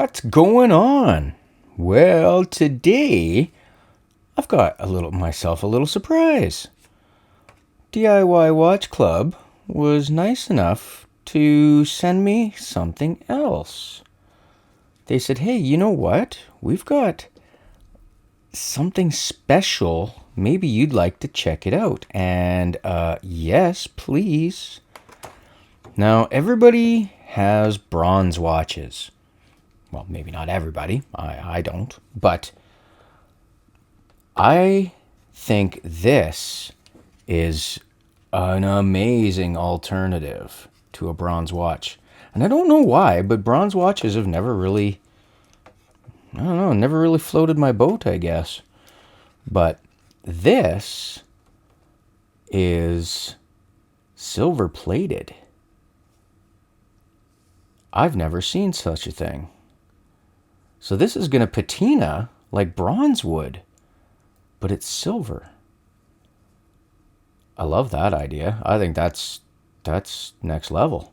What's going on? Well, today I've got myself a little surprise. DIY Watch Club was nice enough to send me something else. They said, hey, you know what? We've got something special. Maybe you'd like to check it out. And yes, please. Now, everybody has bronze watches. Well, maybe not everybody. I don't. But I think this is an amazing alternative to a bronze watch. And I don't know why, but bronze watches have never really, never really floated my boat, I guess. But this is silver plated. I've never seen such a thing. So this is going to patina like bronze would, but it's silver. I love that idea. I think that's next level.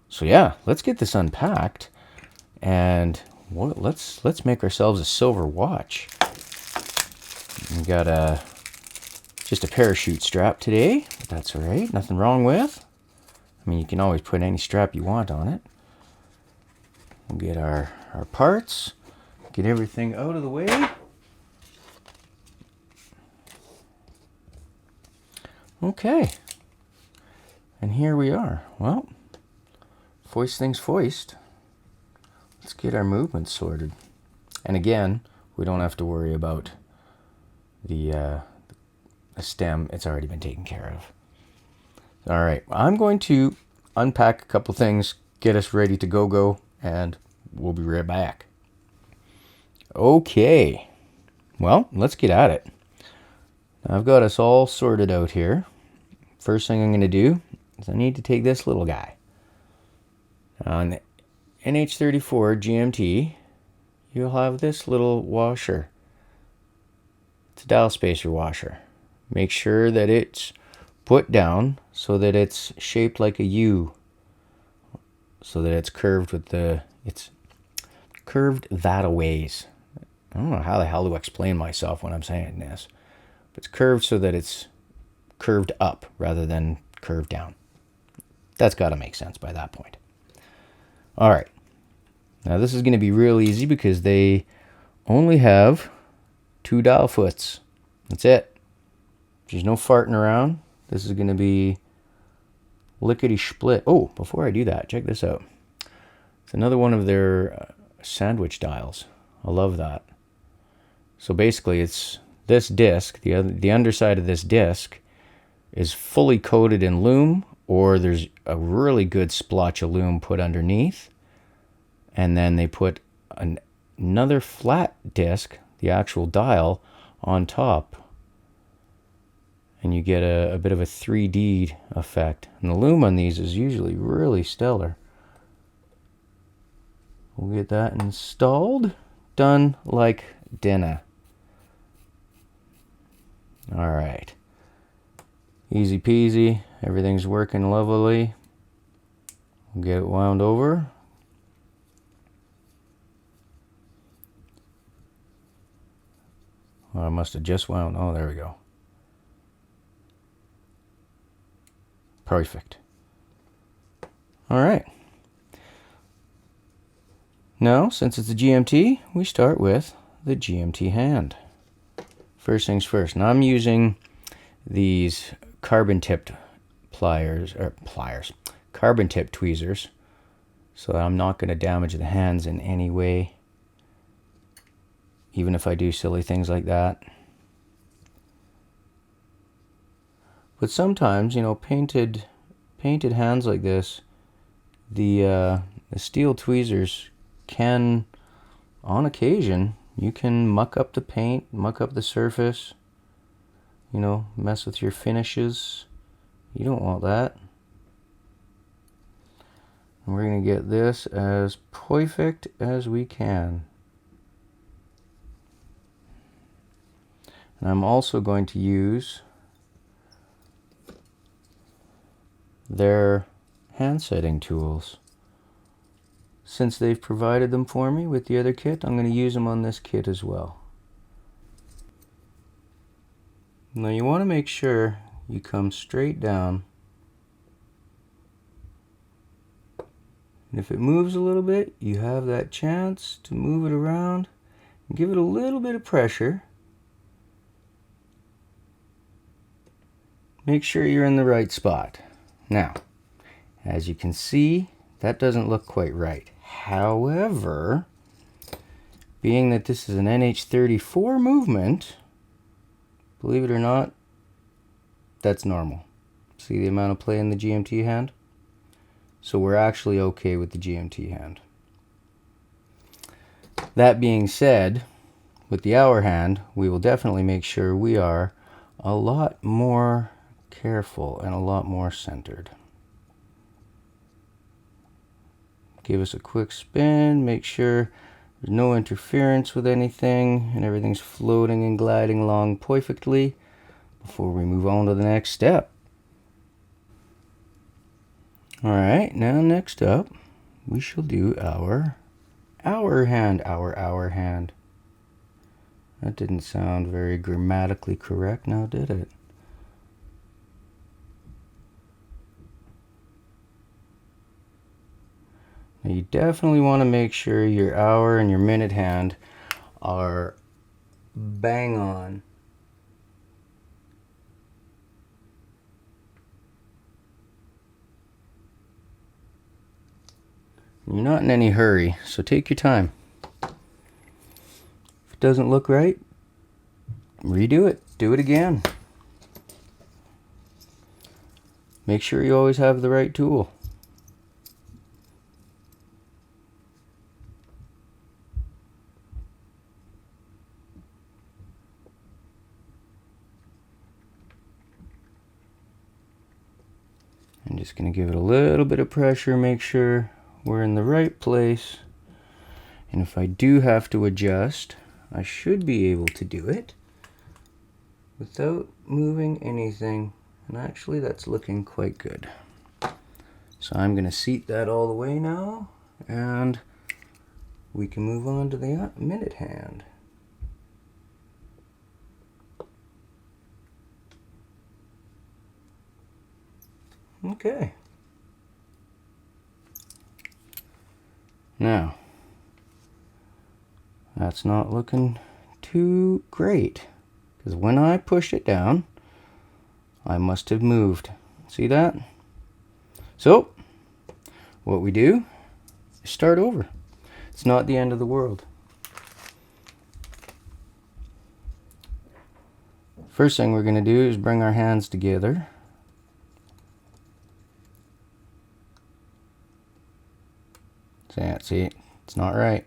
So yeah, let's get this unpacked, and let's make ourselves a silver watch. We got just a parachute strap today, but that's all right. Nothing wrong with. I mean, you can always put any strap you want on it. We'll get our parts, get everything out of the way. Okay, and here we are. Well, foist things foist. Let's get our movements sorted. And again, we don't have to worry about the stem. It's already been taken care of. All right, I'm going to unpack a couple things, get us ready to go, and we'll be right back. Okay, well, let's get at it. I've got us all sorted out here. First thing I'm going to do is I need to take this little guy. On the NH34 GMT, you'll have this little washer. It's a dial spacer washer. Make sure that it's put down so that it's shaped like a U, so that it's curved it's curved that ways. I don't know how the hell to explain myself when I'm saying this. But it's curved so that it's curved up rather than curved down. That's got to make sense by that point. All right. Now this is going to be real easy because they only have 2 dial foots. That's it. There's no farting around. This is going to be lickety split. Oh, before I do that, check this out. It's another one of their sandwich dials. I love that. So basically it's this disc, the underside of this disc is fully coated in loom, or there's a really good splotch of loom put underneath, and then they put another flat disc, the actual dial, on top, and you get a bit of a 3D effect. And the loom on these is usually really stellar. We'll get that installed, done like dinner. All right, easy peasy, everything's working lovely. We'll get it wound over. Oh, I must have just wound. Oh, there we go. Perfect. All right. Now, since it's a GMT, we start with the GMT hand. First things first. Now I'm using these carbon tipped carbon tip tweezers, so that I'm not going to damage the hands in any way, even if I do silly things like that. But sometimes, you know, painted hands like this, the steel tweezers can, on occasion, you can muck up the paint, muck up the surface, you know, mess with your finishes. You don't want that. And we're going to get this as perfect as we can. And I'm also going to use their hand setting tools. since they've provided them for me with the other kit, I'm going to use them on this kit as well. Now you want to make sure you come straight down. And if it moves a little bit, you have that chance to move it around and give it a little bit of pressure. Make sure you're in the right spot. Now, as you can see, that doesn't look quite right. However, being that this is an NH34 movement, believe it or not, that's normal. See the amount of play in the GMT hand? So we're actually okay with the GMT hand. That being said, with the hour hand, we will definitely make sure we are a lot more careful and a lot more centered. Give us a quick spin, make sure there's no interference with anything and everything's floating and gliding along perfectly before we move on to the next step. Alright, now next up we shall do our hour hand. That didn't sound very grammatically correct now, did it? Now you definitely want to make sure your hour and your minute hand are bang on. You're not in any hurry, so take your time. If it doesn't look right, redo it. Do it again. Make sure you always have the right tool. I'm just going to give it a little bit of pressure, make sure we're in the right place. And if I do have to adjust, I should be able to do it without moving anything. And actually that's looking quite good. So I'm going to seat that all the way now, and we can move on to the minute hand. Okay. Now, that's not looking too great, because when I pushed it down, I must have moved. See that? So, what we do is start over. It's not the end of the world. First thing we're going to do is bring our hands together. See, it's not right.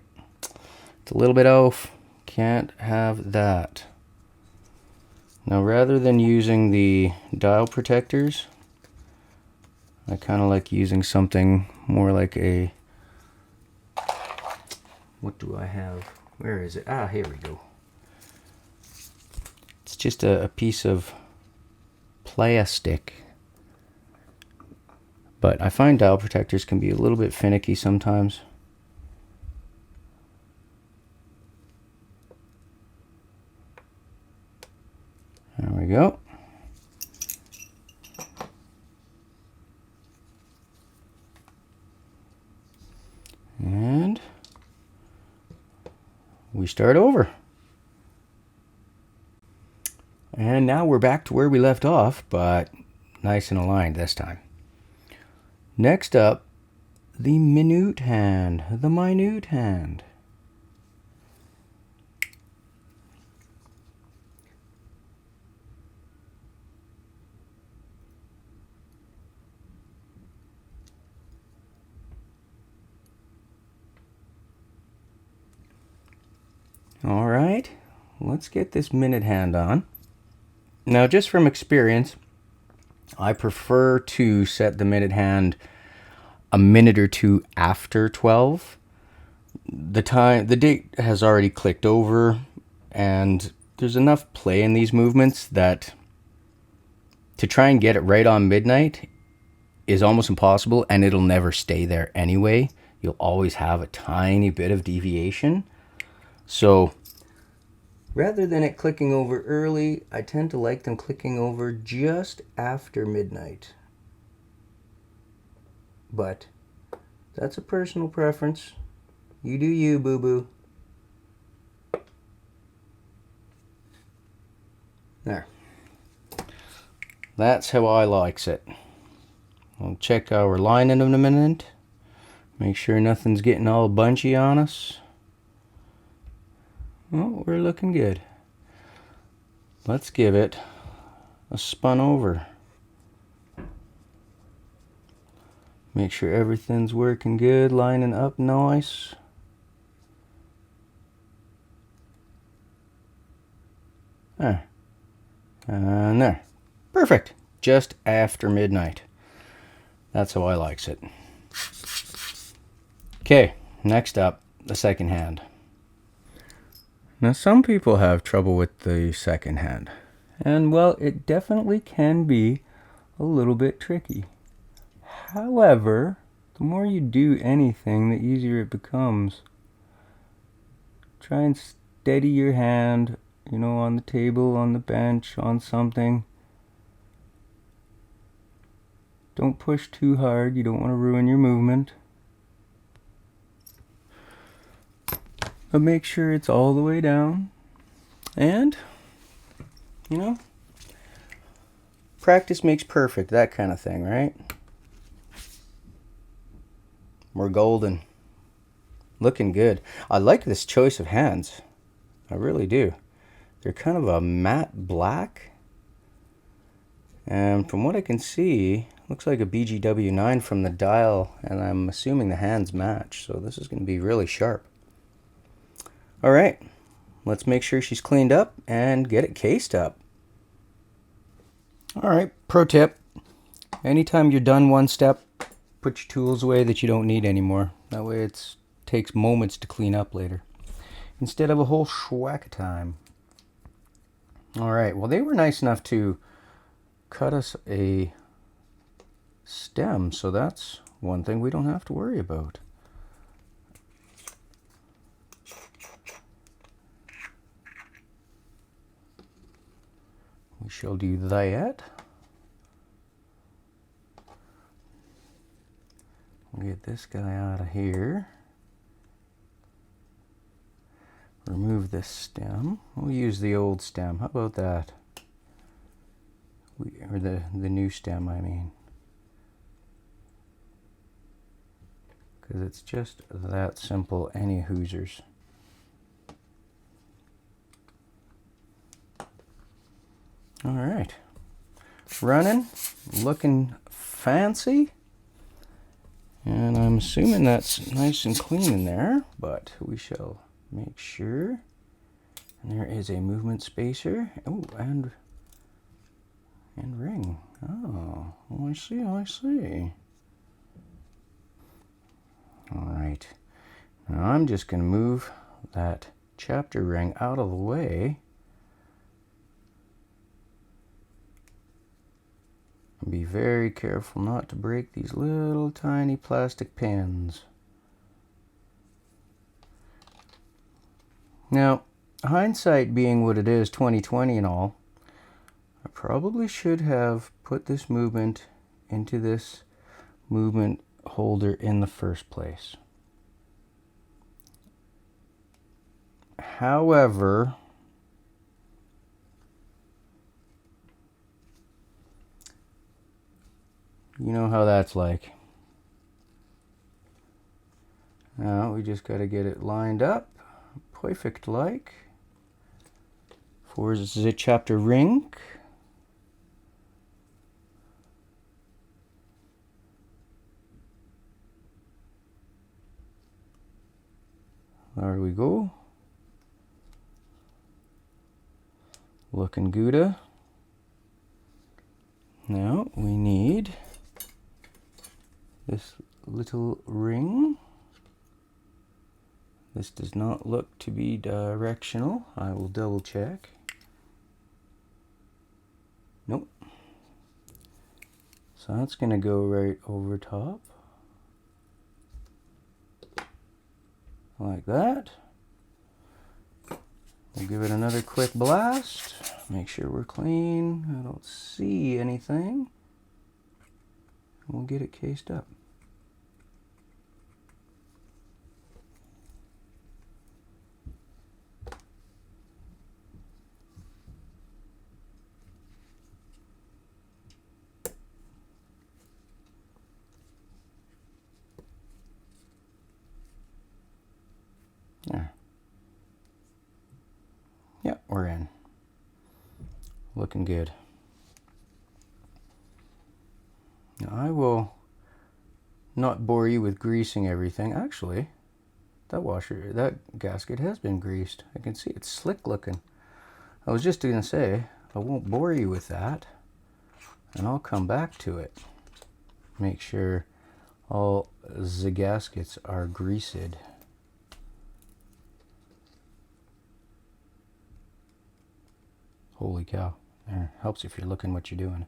It's a little bit off. Can't have that. Now, rather than using the dial protectors, I kind of like using something more like a... What do I have? Where is it? Ah, here we go. It's just a piece of plastic. But I find dial protectors can be a little bit finicky sometimes. There we go. And we start over. And now we're back to where we left off, but nice and aligned this time. Next up, the minute hand. All right, let's get this minute hand on. Now, just from experience, I prefer to set the minute hand a minute or two after 12. The date has already clicked over, and there's enough play in these movements that to try and get it right on midnight is almost impossible, and it'll never stay there anyway. you'll always have a tiny bit of deviation. So rather than it clicking over early, I tend to like them clicking over just after midnight. But that's a personal preference. You do you, boo-boo. There. That's how I likes it. We'll check our line in a minute. Make sure nothing's getting all bunchy on us. Well, we're looking good. Let's give it a spun over. Make sure everything's working good, lining up nice. There. And there. Perfect. Just after midnight. That's how I likes it. Okay, next up, the second hand. Now some people have trouble with the second hand. And well, it definitely can be a little bit tricky. However, the more you do anything, the easier it becomes. Try and steady your hand, you know, on the table, on the bench, on something. Don't push too hard, you don't want to ruin your movement. But make sure it's all the way down. And, you know, practice makes perfect, that kind of thing, right? We're golden. Looking good. I like this choice of hands. I really do. They're kind of a matte black. And from what I can see, looks like a BGW9 from the dial, and I'm assuming the hands match. So this is going to be really sharp. All right, let's make sure she's cleaned up and get it cased up. All right, pro tip. Anytime you're done one step, put your tools away that you don't need anymore. That way it takes moments to clean up later, instead of a whole schwack of time. All right, well, they were nice enough to cut us a stem, so that's one thing we don't have to worry about. We shall do that. We'll get this guy out of here. Remove this stem. We'll use the old stem. How about that? Or the new stem, I mean. Because it's just that simple, any Hoosers. All right. Running, looking fancy. And I'm assuming that's nice and clean in there, but we shall make sure. And there is a movement spacer. Oh, and ring. Oh, I see, I see. All right. Now I'm just going to move that chapter ring out of the way. And be very careful not to break these little tiny plastic pins. Now, hindsight being what it is, 2020 and all, I probably should have put this movement into this movement holder in the first place. However, you know how that's like. Now we just got to get it lined up, perfect like, for the chapter ring. There we go. Looking good. Now we need this little ring. This does not look to be directional. I will double check. Nope. So that's going to go right over top. like that. We'll give it another quick blast. Make sure we're clean. I don't see anything. We'll get it cased up. There. Yep, we're in. Looking good. Now I will not bore you with greasing everything. Actually, that gasket has been greased. I can see it's slick looking. I was just gonna say, I won't bore you with that, and I'll come back to it. Make sure all the gaskets are greased. Holy cow. There, helps if you're looking what you're doing.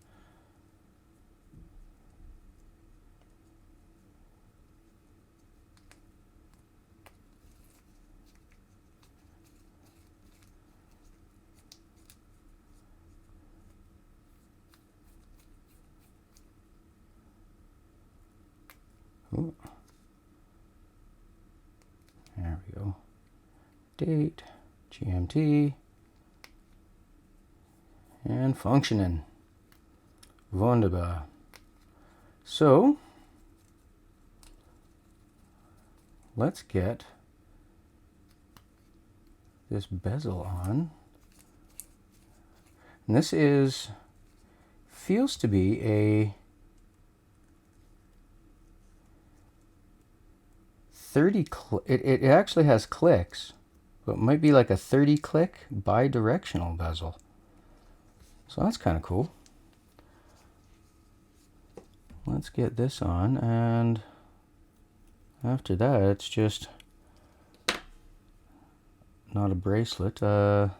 Ooh. There we go. Date, GMT, and functioning. Wunderbar. So, let's get this bezel on. And this feels to be a 30 it actually has clicks, but it might be like a 30 click bi-directional bezel. So that's kind of cool. Let's get this on, and after that it's just not a bracelet, the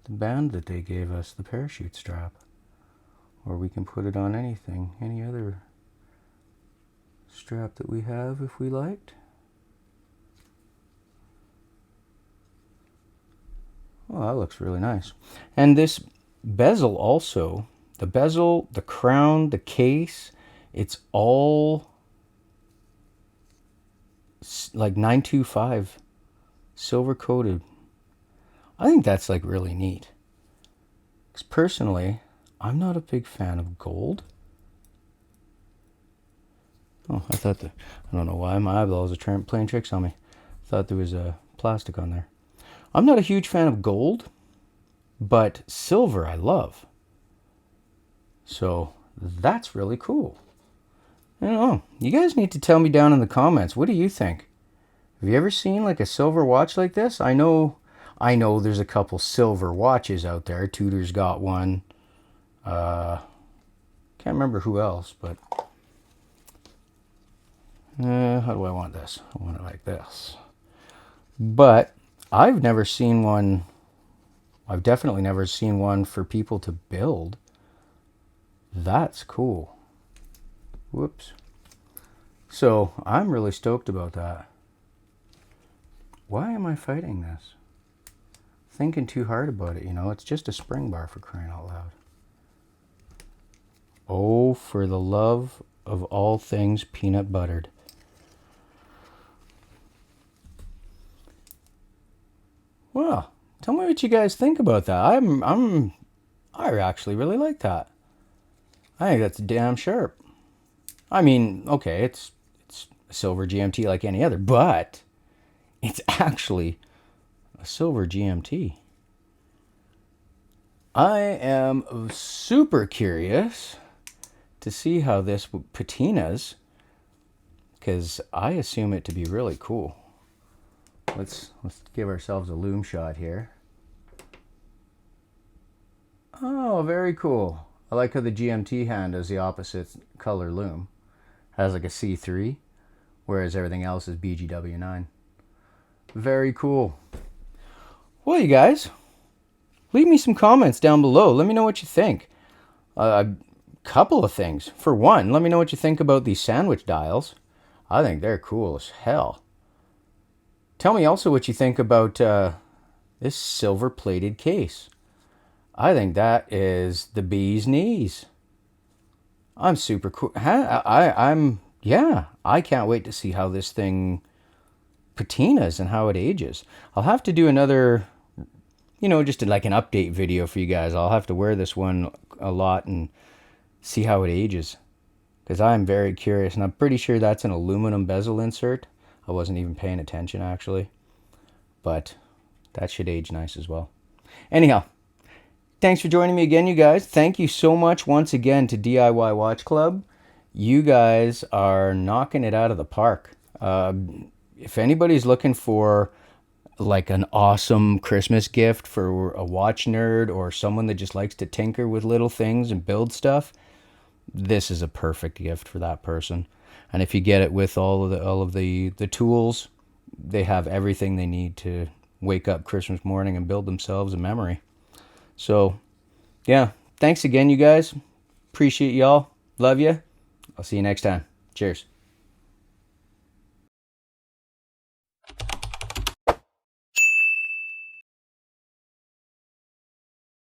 band that they gave us, the parachute strap. Or we can put it on anything, any other strap that we have if we liked. Oh, that looks really nice. And this bezel also, the bezel, the crown, the case, it's all like 925 silver coated. I think that's like really neat. Because personally, I'm not a big fan of gold. Oh, I don't know why my eyeballs are playing tricks on me. I thought there was a plastic on there. I'm not a huge fan of gold, but silver I love. So that's really cool. I don't know. You guys need to tell me down in the comments. What do you think? Have you ever seen like a silver watch like this? I know there's a couple silver watches out there. Tudor's got one. Can't remember who else, but how do I want this? I want it like this. But I've never seen one. I've definitely never seen one for people to build. That's cool. Whoops. So I'm really stoked about that. Why am I fighting this? Thinking too hard about it, you know. It's just a spring bar, for crying out loud. Oh, for the love of all things peanut buttered. Well, tell me what you guys think about that. I actually really like that. I think that's damn sharp. I mean, okay, it's a silver GMT like any other, but it's actually a silver GMT. I am super curious to see how this patinas, because I assume it to be really cool. Let's give ourselves a loom shot here. Oh, very cool. I like how the GMT hand has the opposite color loom. Has like a C3, whereas everything else is BGW9. Very cool. Well, you guys, leave me some comments down below. Let me know what you think. A couple of things. For one, let me know what you think about these sandwich dials. I think they're cool as hell. Tell me also what you think about this silver plated case. I think that is the bee's knees. I'm super cool. Yeah, I can't wait to see how this thing patinas and how it ages. I'll have to do another, just like an update video for you guys. I'll have to wear this one a lot and see how it ages, because I'm very curious, and I'm pretty sure that's an aluminum bezel insert. I wasn't even paying attention actually, but that should age nice as well. Anyhow, thanks for joining me again, you guys. Thank you so much once again to DIY Watch Club. You guys are knocking it out of the park. If anybody's looking for like an awesome Christmas gift for a watch nerd or someone that just likes to tinker with little things and build stuff, this is a perfect gift for that person. And if you get it with all of the tools, they have everything they need to wake up Christmas morning and build themselves a memory. So, yeah, thanks again, you guys. Appreciate y'all. Love you. I'll see you next time. Cheers.